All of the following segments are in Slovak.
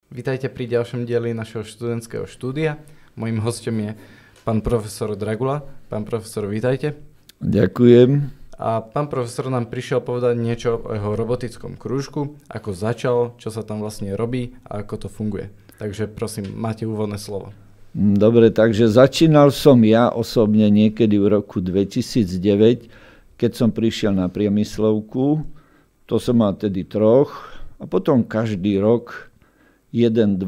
Vítajte pri ďalšom dieli našeho študentského štúdia. Mojím hostom je pán profesor Dragula. Pán profesor, vítajte. Ďakujem. A pán profesor nám prišiel povedať niečo o jeho robotickom krúžku, ako začal, čo sa tam vlastne robí a ako to funguje. Takže prosím, máte úvodné slovo. Dobre, takže začínal som ja osobne niekedy v roku 2009, keď som prišiel na priemyslovku. To som mal tedy 3 a potom každý rok 1-2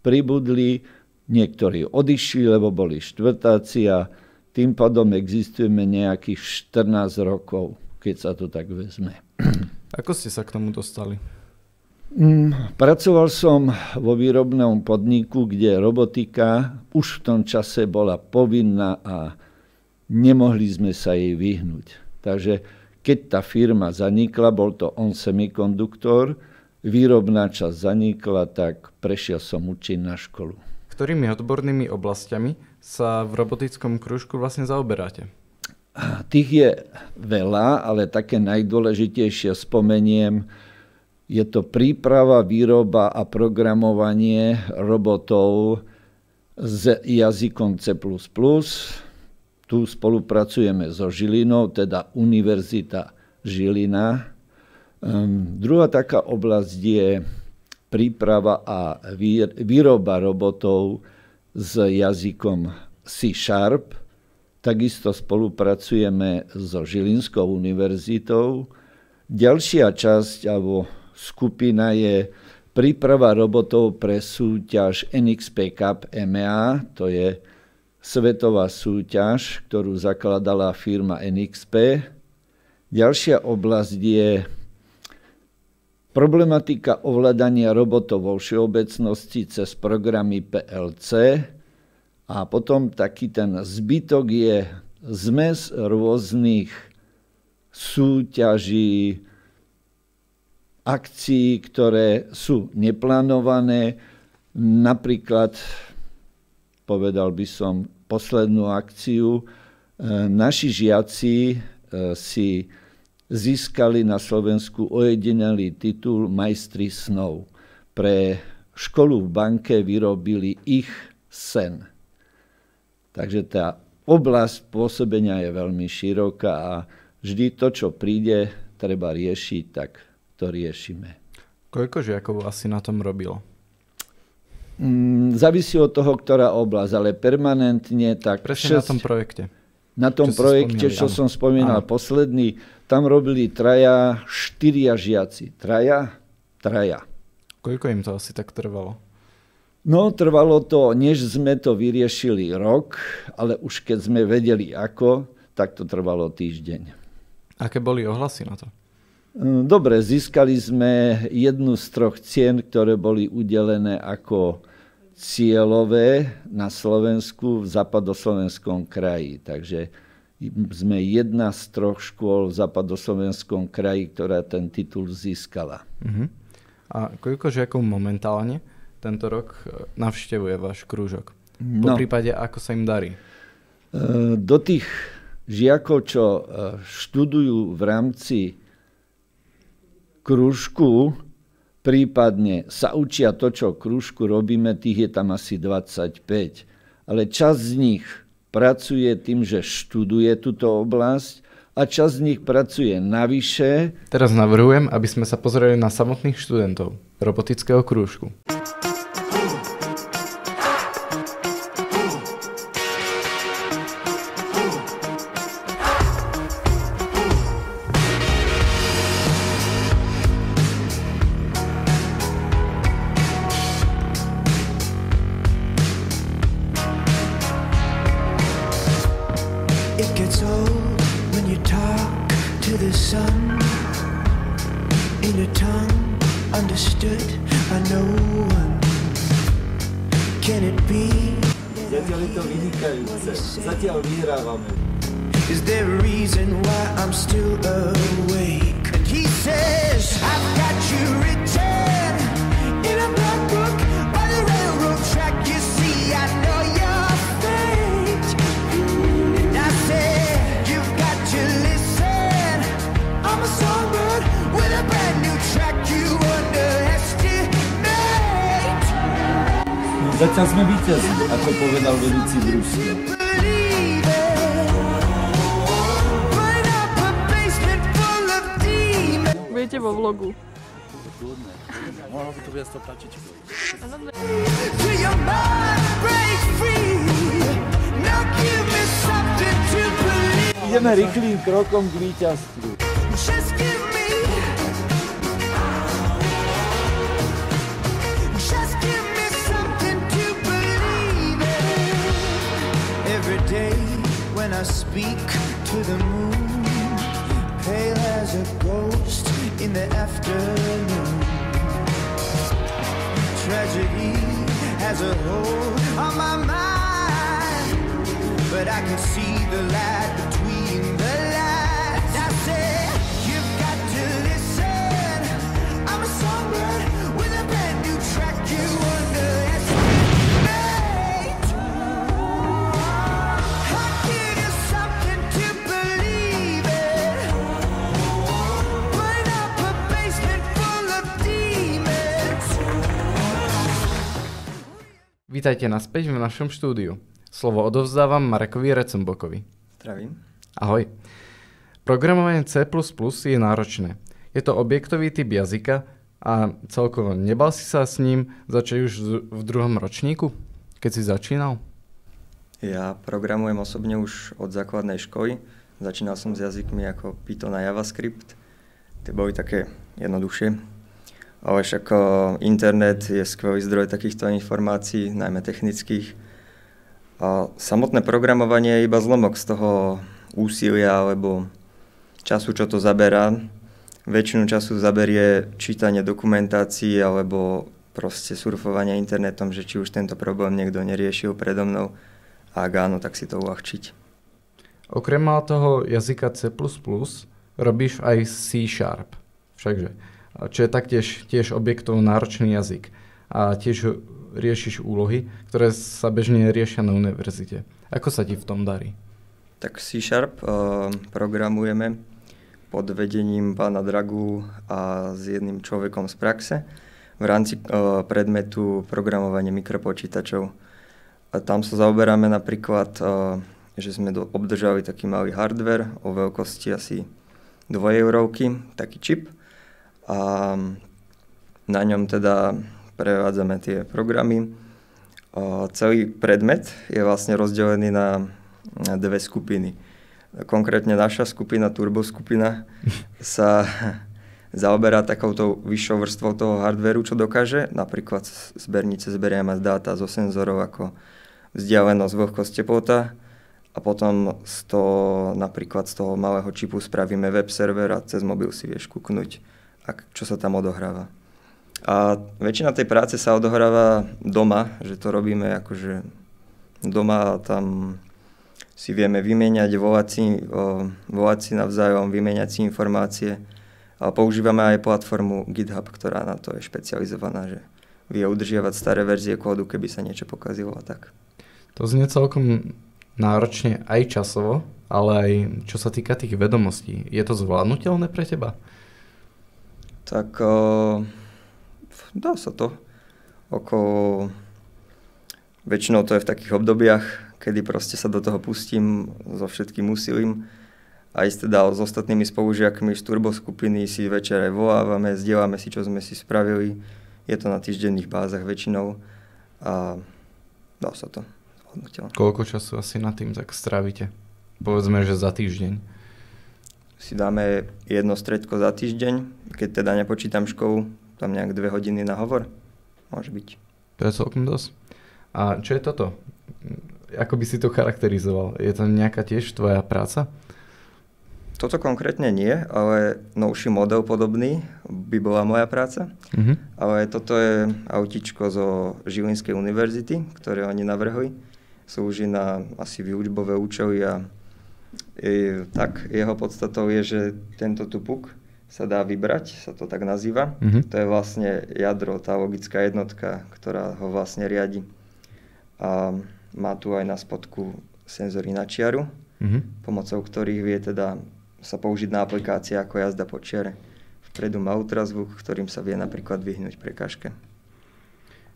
pribudli, niektorí odišli, lebo boli štvrtáci a tým pádom existujeme nejakých 14 rokov, keď sa to tak vezme. Ako ste sa k tomu dostali? Pracoval som vo výrobnom podniku, kde robotika už v tom čase bola povinná a nemohli sme sa jej vyhnúť. Takže keď tá firma zanikla, bol to ON Semikonduktor, výrobná časť zanikla, tak prešiel som učiť na školu. Ktorými odbornými oblastiami sa v robotickom krúžku vlastne zaoberáte? Tých je veľa, ale také najdôležitejšie spomeniem. Je to príprava, výroba a programovanie robotov s jazykom C++. Tu spolupracujeme so Žilinou, teda Univerzita Žilina. Druhá taká oblasť je príprava a výroba robotov s jazykom C#. Takisto spolupracujeme so Žilinskou univerzitou. Ďalšia časť alebo skupina je príprava robotov pre súťaž NXP Cup EMEA. To je svetová súťaž, ktorú zakladala firma NXP. Ďalšia oblasť je problematika ovládania robotov vo všeobecnosti cez programy PLC a potom taký ten zbytok je zmes rôznych súťaží, akcií, ktoré sú neplánované. Napríklad, povedal by som, poslednú akciu. Naši žiaci si získali na Slovensku ojedinelý titul Majstri snov. Pre školu v banke vyrobili ich sen. Takže tá oblasť pôsobenia je veľmi široká a vždy to, čo príde, treba riešiť, tak to riešime. Koľko žiakov asi na tom robilo? Závisí od toho, ktorá oblasť, ale permanentne tak... Presne na tom projekte. Na tom projekte, čo som spomínal, posledný, tam robili 3, 4 žiaci. 3. Koľko im to asi tak trvalo? No, trvalo to, než sme to vyriešili rok, ale už keď sme vedeli ako, tak to trvalo týždeň. Aké boli ohlasy na to? Dobre, získali sme jednu z 3 cien, ktoré boli udelené ako cieľové na Slovensku v západoslovenskom kraji. Takže sme jedna z 3 škôl v západoslovenskom kraji, ktorá ten titul získala. A koľko žiakov momentálne tento rok navštevuje váš krúžok? Po prípade, ako sa im darí? Do tých žiakov, čo študujú v rámci krúžku, prípadne sa učia to, čo v krúžku robíme, tých je tam asi 25. Ale časť z nich pracuje tým, že študuje túto oblasť a časť z nich pracuje navyše. Teraz navrhujem, aby sme sa pozreli na samotných študentov robotického krúžku. Zatiaľ je to vynikajúce. Zatiaľ vyhrávame. Is there a reason why I'm still awake? And he says, I've got you written in a black book by the railroad track. You see, I know your fate. And I said, you've got to listen. I'm a songbird with a brand new track. You underestimate. Zatiaľ sme víťazi, ako povedal vedúci družstva. Budete vo vlogu. Mohlo by to viac to páčiť. Ideme rýchlým krokom k víťazstvu. Every day when I speak to the moon, pale as a ghost in the afternoon. Tragedy has a hold on my mind, but I can see the light between the lines. I said, you've got to listen. I'm a songbird with a brand new track. You underestimate. I'll give you something to believe in. Burn up a basement full of demons. Vítajte naspäť v našom štúdiu. Slovo odovzdávam Marekovi Recembokovi. Zdravím. Ahoj. Programovanie C++ je náročné. Je to objektový typ jazyka a celkovo nebal si sa s ním začať už v druhom ročníku, keď si začínal? Ja programujem osobne už od základnej školy. Začínal som s jazykmi ako Python a JavaScript. Tie boli také jednoduchšie. Ale však internet je skvelý zdroj takýchto informácií, najmä technických. A samotné programovanie je iba zlomok z toho úsilia alebo času, čo to zaberá. Väčšinu času zaberie čítanie dokumentácií alebo proste surfovanie internetom, že či už tento problém niekto neriešil predo mnou. A ak áno, tak si to uľahčiť. Okrem toho jazyka C++, robíš aj C#. Všakže, čo je taktiež tiež objektov náročný jazyk. A tiež riešiš úlohy, ktoré sa bežne riešia na univerzite. Ako sa ti v tom darí? Tak C# programujeme pod vedením pána Dragu a s jedným človekom z praxe v rámci predmetu programovanie mikropočítačov. A tam sa zaoberáme napríklad, že sme obdržali taký malý hardware o veľkosti asi 2 eurovky, taký čip. A na ňom teda prevádzame tie programy. Celý predmet je vlastne rozdelený na dve skupiny. Konkrétne naša skupina, Turbo skupina, sa zaoberá takouto vyššou vrstvou toho hardvéru, čo dokáže. Napríklad zbernice zberieme dáta zo senzorov ako vzdialenosť, vlhkosť, teplota. A potom napríklad z toho malého čipu spravíme web server a cez mobil si vieš kúknuť, čo sa tam odohráva. A väčšina tej práce sa odohráva doma, že to robíme akože doma a tam si vieme vymieňať, volať si navzájom, vymieňať si informácie. A používame aj platformu GitHub, ktorá na to je špecializovaná, že vie udržiavať staré verzie kódu, keby sa niečo pokazilo a tak. To znie celkom náročne aj časovo, ale aj čo sa týka tých vedomostí. Je to zvládnutelné pre teba? Tak dá sa to. Väčšinou to je v takých obdobiach, kedy proste sa do toho pustím so všetkým úsilím. Aj teda s ostatnými spolužiakmi z Turbo skupiny si večer aj volávame, zdieľame si, čo sme si spravili. Je to na týždenných bázach väčšinou a dá sa to. Koľko času asi na tým tak strávite? Povedzme, že za týždeň. Si dáme jedno stredko za týždeň, keď teda nepočítam školu, tam nejak 2 hodiny na hovor. Môže byť. To je celkom dosť. A čo je toto? Ako by si to charakterizoval? Je to nejaká tiež tvoja práca? Toto konkrétne nie, ale novší model podobný by bola moja práca. Mm-hmm. Ale toto je autičko zo Žilinskej univerzity, ktoré oni navrhli. Slúži na asi výučbové účely a tak jeho podstatou je, že tento tupuk sa dá vybrať, sa to tak nazýva. Mm-hmm. To je vlastne jadro, tá logická jednotka, ktorá ho vlastne riadi. A má tu aj na spodku senzory na čiaru, pomocou ktorých vie teda sa použiť na aplikácie ako jazda po čiare. Vpredu má ultrazvuk, ktorým sa vie napríklad vyhnúť prekážke.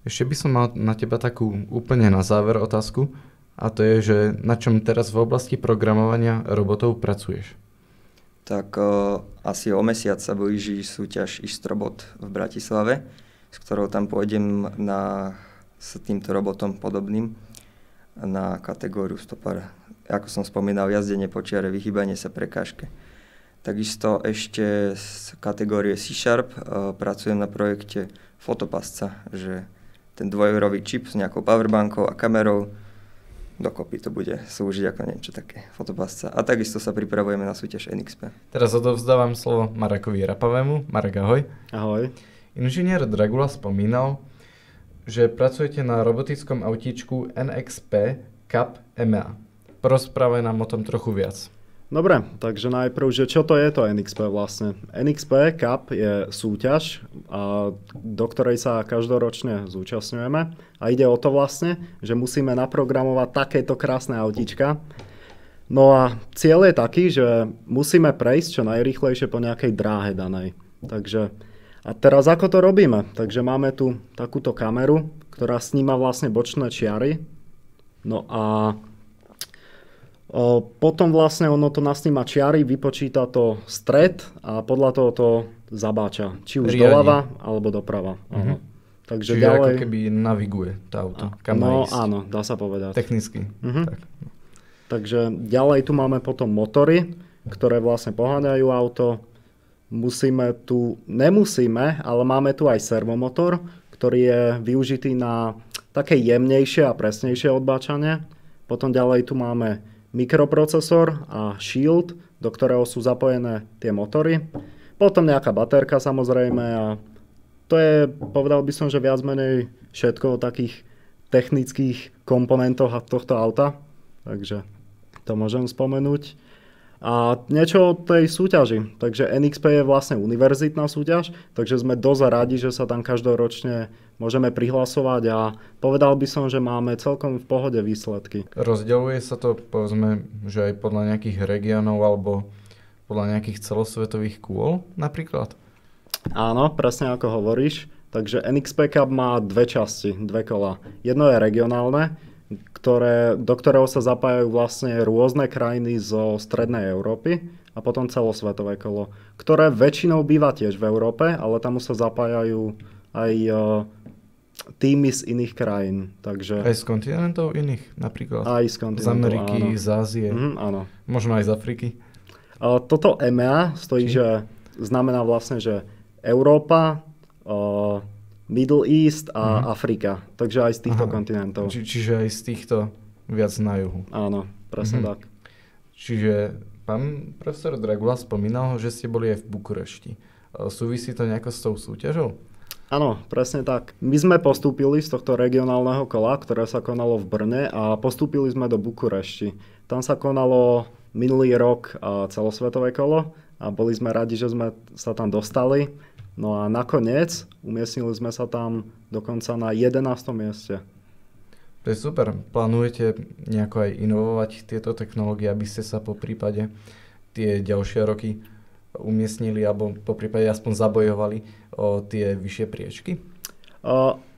Ešte by som mal na teba takú úplne na záver otázku, a to je, že na čom teraz v oblasti programovania robotov pracuješ? Tak asi o mesiac sa blíži súťaž Istrobot v Bratislave, s ktorou tam pôjdem s týmto robotom podobným na kategóriu stopar. Ako som spomínal, jazdenie po čiare, vyhýbanie sa prekážke. Takisto ešte z kategórie C# pracujem na projekte Fotopasca, že ten 2-eurový čip s nejakou powerbankou a kamerou dokopy to bude slúžiť ako niečo také, Fotopasca. A takisto sa pripravujeme na súťaž NXP. Teraz odovzdávam slovo Marekovi Rapavému. Marek, ahoj. Ahoj. Inžinier Dragula spomínal, že pracujete na robotickom autíčku NXP Cup EMEA. Porozprávaj nám o tom trochu viac. Dobre, takže najprv, že čo to je to NXP vlastne? NXP Cup je súťaž, do ktorej sa každoročne zúčastňujeme a ide o to vlastne, že musíme naprogramovať takéto krásne autíčka. No a cieľ je taký, že musíme prejsť čo najrýchlejšie po nejakej dráhe danej. Takže, a teraz ako to robíme? Takže máme tu takúto kameru, ktorá sníma vlastne bočné čiary. No a potom vlastne ono to nasníma čiary, vypočíta to stred a podľa toho to zabáča. Či už doľava alebo doprava. Mhm. Takže čiže ďalej... ako keby naviguje to auto. Kam no ísť. Áno, dá sa povedať. Technicky. Tak. Takže ďalej tu máme potom motory, ktoré vlastne poháňajú auto. Nemusíme, ale máme tu aj servomotor, ktorý je využitý na také jemnejšie a presnejšie odbáčanie. Potom ďalej tu máme mikroprocesor a shield, do ktorého sú zapojené tie motory. Potom nejaká baterka samozrejme a to je, povedal by som, že viac menej všetko o takých technických komponentoch tohto auta. Takže to môžem spomenúť. A niečo o tej súťaži. Takže NXP je vlastne univerzitná súťaž, takže sme dosť radi, že sa tam každoročne môžeme prihlasovať a povedal by som, že máme celkom v pohode výsledky. Rozdeľuje sa to, povedzme, že aj podľa nejakých regiónov alebo podľa nejakých celosvetových kôl napríklad? Áno, presne ako hovoríš. Takže NXP Cup má dve časti, dve kola. Jedno je regionálne, do ktorého sa zapájajú vlastne rôzne krajiny zo strednej Európy a potom celosvetové kolo, ktoré väčšinou býva tiež v Európe, ale tam sa zapájajú aj týmy z iných krajín. Takže... Aj z kontinentov iných napríklad? Aj z kontinentov, z Ameriky, áno. Z Ázie? Áno. Možno aj z Afriky? Toto EMEA stojí, že znamená vlastne, že Európa, Middle East a Afrika. Takže aj z týchto kontinentov. Čiže aj z týchto viac na juhu. Áno, presne tak. Čiže pán profesor Dragula spomínal, že ste boli aj v Bukurešti. Súvisí to nejako s tou súťažou? Áno, presne tak. My sme postúpili z tohto regionálneho kola, ktoré sa konalo v Brne a postúpili sme do Bukurešti. Tam sa konalo minulý rok celosvetové kolo a boli sme radi, že sme sa tam dostali. No a nakoniec umiestnili sme sa tam dokonca na 11. mieste. To je super. Plánujete nejako aj inovovať tieto technológie, aby ste sa po prípade tie ďalšie roky umiestnili alebo po prípade aspoň zabojovali o tie vyššie priečky?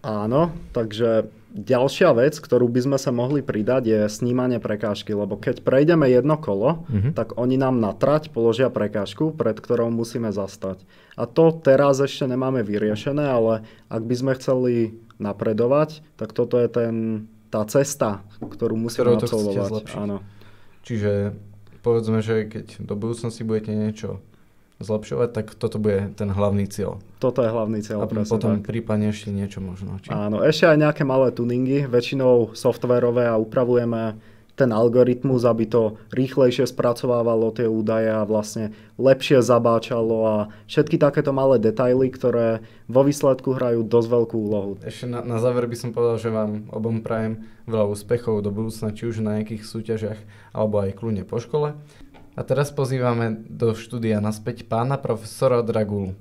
Áno, takže ďalšia vec, ktorú by sme sa mohli pridať, je snímanie prekážky, lebo keď prejdeme jedno kolo, tak oni nám na trať položia prekážku, pred ktorou musíme zastať. A to teraz ešte nemáme vyriešené, ale ak by sme chceli napredovať, tak toto je tá cesta, ktorú musíme absolvovať. Áno. Čiže povedzme, že keď do budúcnosti budete niečo zlepšovať, tak toto bude ten hlavný cieľ. Toto je hlavný cieľ. A potom prípadne ešte niečo možno. Áno, ešte aj nejaké malé tuningy, väčšinou softverové a upravujeme ten algoritmus, aby to rýchlejšie spracovávalo tie údaje a vlastne lepšie zabáčalo a všetky takéto malé detaily, ktoré vo výsledku hrajú dosť veľkú úlohu. Ešte na záver by som povedal, že vám obom prajem veľa úspechov do budúcna, či už na nejakých súťažiach alebo aj kľudne po škole. A teraz pozývame do štúdia naspäť pána profesora Dragulu.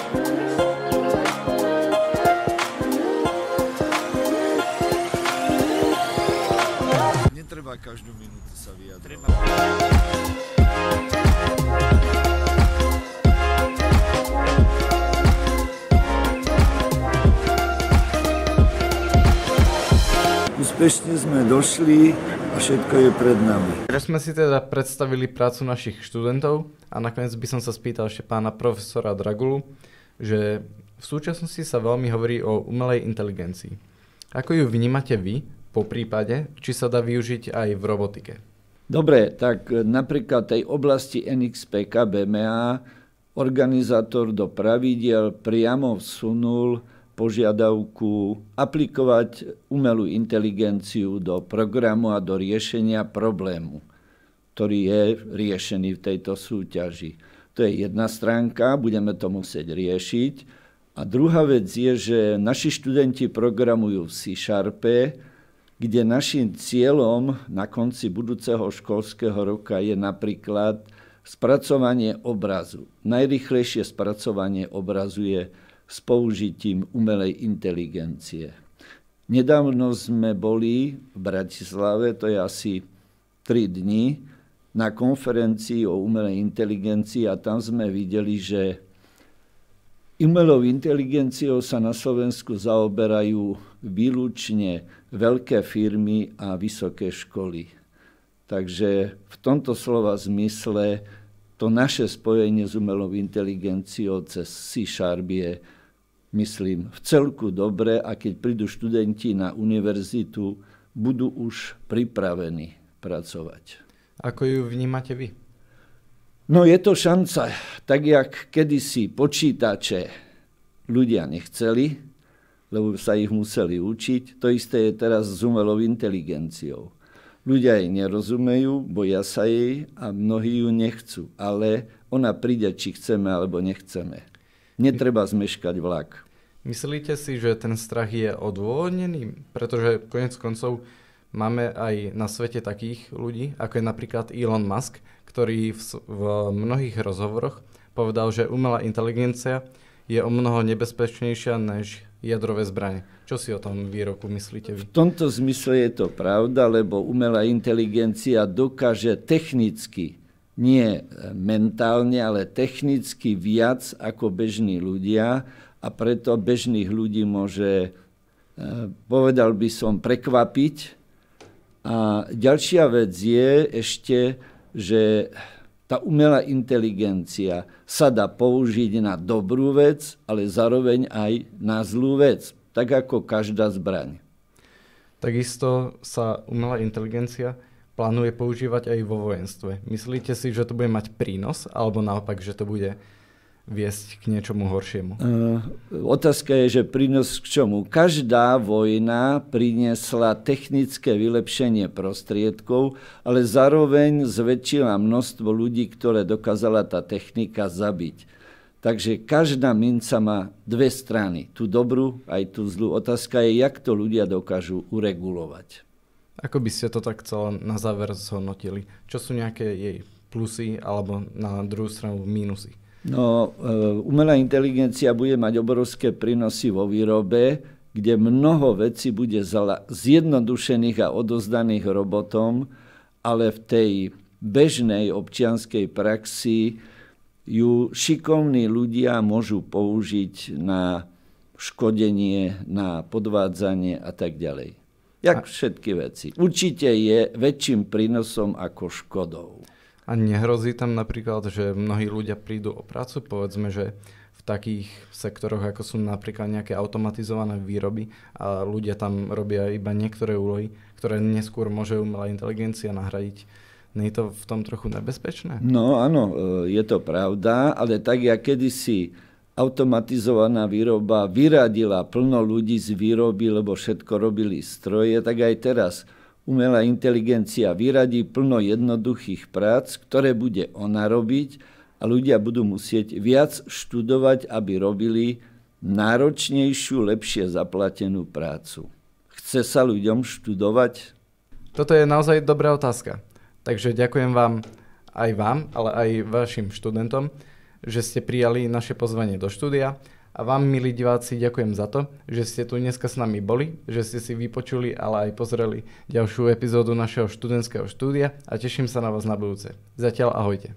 Netreba každú minútu sa vyjadrovať. úspešne sme došli a všetko je pred nami. Teraz sme si teda predstavili prácu našich študentov a nakoniec by som sa spýtal ešte pána profesora Dragulu, že v súčasnosti sa veľmi hovorí o umelej inteligencii. Ako ju vnímate vy, po prípade, či sa dá využiť aj v robotike? Dobre, tak napríklad tej oblasti NXPK BMA organizátor do pravidiel priamo vsunul požiadavku aplikovať umelú inteligenciu do programu a do riešenia problému, ktorý je riešený v tejto súťaži. To je jedna stránka, budeme to musieť riešiť. A druhá vec je, že naši študenti programujú v C#, kde našim cieľom na konci budúceho školského roka je napríklad spracovanie obrazu. Najrýchlejšie spracovanie obrazu je s použitím umelej inteligencie. Nedávno sme boli v Bratislave, to je asi 3 dni, na konferencii o umelej inteligencii a tam sme videli, že umelou inteligenciou sa na Slovensku zaoberajú výlučne veľké firmy a vysoké školy. Takže v tomto slova zmysle to naše spojenie s umelou inteligenciou cez C# je, myslím, v celku dobre a keď prídu študenti na univerzitu, budú už pripravení pracovať. Ako ju vnímate vy? No je to šanca, tak jak kedysi počítače ľudia nechceli, lebo sa ich museli učiť, to isté je teraz s umelou inteligenciou. Ľudia jej nerozumejú, boja sa jej a mnohí ju nechcú, ale ona príde, či chceme alebo nechceme. Netreba zmeškať vlak. Myslíte si, že ten strach je odôvodnený? Pretože konec koncov máme aj na svete takých ľudí, ako je napríklad Elon Musk, ktorý v mnohých rozhovoroch povedal, že umelá inteligencia je o mnoho nebezpečnejšia než jadrové zbrane. Čo si o tom výroku myslíte vy? V tomto zmysle je to pravda, lebo umelá inteligencia dokáže technicky, nie mentálne, ale technicky viac ako bežní ľudia a preto bežných ľudí môže, povedal by som, prekvapiť. A ďalšia vec je ešte, že tá umelá inteligencia sa dá použiť na dobrú vec, ale zároveň aj na zlú vec, tak ako každá zbraň. Takisto sa umelá inteligencia plánuje používať aj vo vojenstve. Myslíte si, že to bude mať prínos, alebo naopak, že to bude viesť k niečomu horšiemu? Otázka je, že prínos k čomu? Každá vojna priniesla technické vylepšenie prostriedkov, ale zároveň zväčšila množstvo ľudí, ktoré dokázala tá technika zabiť. Takže každá minca má dve strany, tú dobrú aj tú zlú. Otázka je, jak to ľudia dokážu uregulovať. Ako by ste to tak celé na záver zhodnotili? Čo sú nejaké jej plusy alebo na druhú stranu mínusy? No, umelá inteligencia bude mať obrovské prínosy vo výrobe, kde mnoho vecí bude zjednodušených a odozdaných robotom, ale v tej bežnej občianskej praxi ju šikovní ľudia môžu použiť na škodenie, na podvádzanie a tak ďalej. Jak všetky veci. Určite je väčším prínosom ako škodou. A nehrozí tam napríklad, že mnohí ľudia prídu o prácu, povedzme, že v takých sektoroch, ako sú napríklad nejaké automatizované výroby a ľudia tam robia iba niektoré úlohy, ktoré neskôr môže umelá inteligencia nahradiť. Nie je to v tom trochu nebezpečné? No áno, je to pravda, ale tak jak kedysi automatizovaná výroba vyradila plno ľudí z výroby, lebo všetko robili stroje, tak aj teraz umelá inteligencia vyradí plno jednoduchých prác, ktoré bude ona robiť a ľudia budú musieť viac študovať, aby robili náročnejšiu, lepšie zaplatenú prácu. Chce sa ľuďom študovať? Toto je naozaj dobrá otázka. Takže ďakujem vám, ale aj vašim študentom, že ste prijali naše pozvanie do štúdia a vám, milí diváci, ďakujem za to, že ste tu dneska s nami boli, že ste si vypočuli, ale aj pozreli ďalšiu epizódu našeho študentského štúdia a teším sa na vás na budúce. Zatiaľ ahojte.